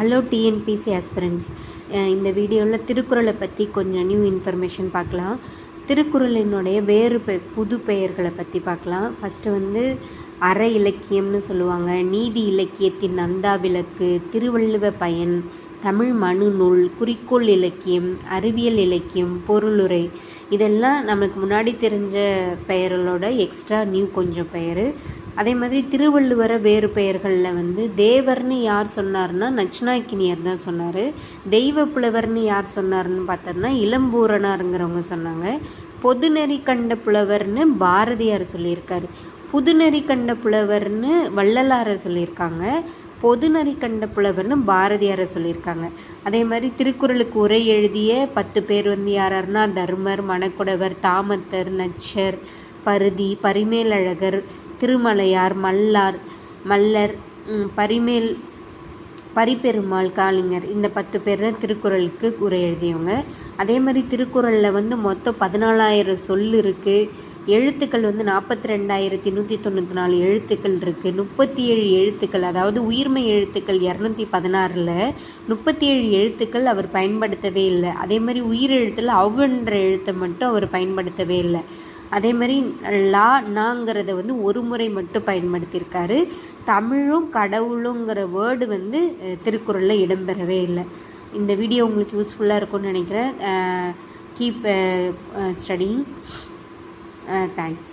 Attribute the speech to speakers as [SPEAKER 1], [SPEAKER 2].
[SPEAKER 1] Hello TNPSC aspirants. இந்த வீடியோவில் திருக்குறளை பற்றி கொஞ்சம் நியூ இன்ஃபர்மேஷன் பார்க்கலாம். திருக்குறளினுடைய வேறு புது பெயர்களை பற்றி பார்க்கலாம். ஃபஸ்ட்டு அற இலக்கியம்னு சொல்லுவாங்க, நீதி இலக்கியத்தின் நந்தா விளக்கு, திருவள்ளுவ பயன், தமிழ் மனு நூல், குறிக்கோள் இலக்கியம், அறிவியல் இலக்கியம், பொருளுரை. இதெல்லாம் நமக்கு முன்னாடி தெரிஞ்ச பெயர்களோட எக்ஸ்ட்ரா நியூ கொஞ்சம் பெயர். அதே மாதிரி திருவள்ளுவரை வேறு பெயர்களில் தேவர்னு யார் சொன்னார்னா நச்சினாக்கினியர் தான் சொன்னார். தெய்வ புலவர்னு யார் சொன்னார்னு பார்த்தோம்னா இளம்பூரணாருங்கிறவங்க சொன்னாங்க. பொதுநெறி கண்ட புலவர்னு பாரதியார் சொல்லியிருக்காரு. புதுநெறி கண்ட புலவர்னு வள்ளலாரை சொல்லியிருக்காங்க. பொதுநெறி கண்ட புலவர்னு பாரதியாரை சொல்லியிருக்காங்க. அதே மாதிரி திருக்குறளுக்கு உரை எழுதிய 10 பேர் யாராருன்னா தர்மர், மணக்குடவர், தாமத்தர், நச்சர், பருதி, பரிமேலழகர், திருமலையார், மல்லர், பரிபெருமாள், காளிங்கர். இந்த 10 பேர் தான் திருக்குறளுக்கு உரை எழுதியவங்க. அதே மாதிரி திருக்குறளில் மொத்தம் 14,000 சொல் இருக்குது. எழுத்துக்கள் 42,194 எழுத்துக்கள் இருக்குது. 37 எழுத்துக்கள், அதாவது உயிர்மை எழுத்துக்கள் 216ல் 37 எழுத்துக்கள் அவர் பயன்படுத்தவே இல்லை. அதே மாதிரி உயிரெழுத்தில் அவ்வென்ற எழுத்தை மட்டும் அவர் பயன்படுத்தவே இல்லை. அதே மாதிரி நாங்கிறத ஒரு முறை மட்டும் பயன்படுத்தியிருக்காரு. தமிழும் கடவுளுங்கிற வேர்டு திருக்குறளில் இடம்பெறவே இல்லை. இந்த வீடியோ உங்களுக்கு யூஸ்ஃபுல்லாக இருக்கும்னு நினைக்கிறேன். Keep studying. தேங்க்ஸ்.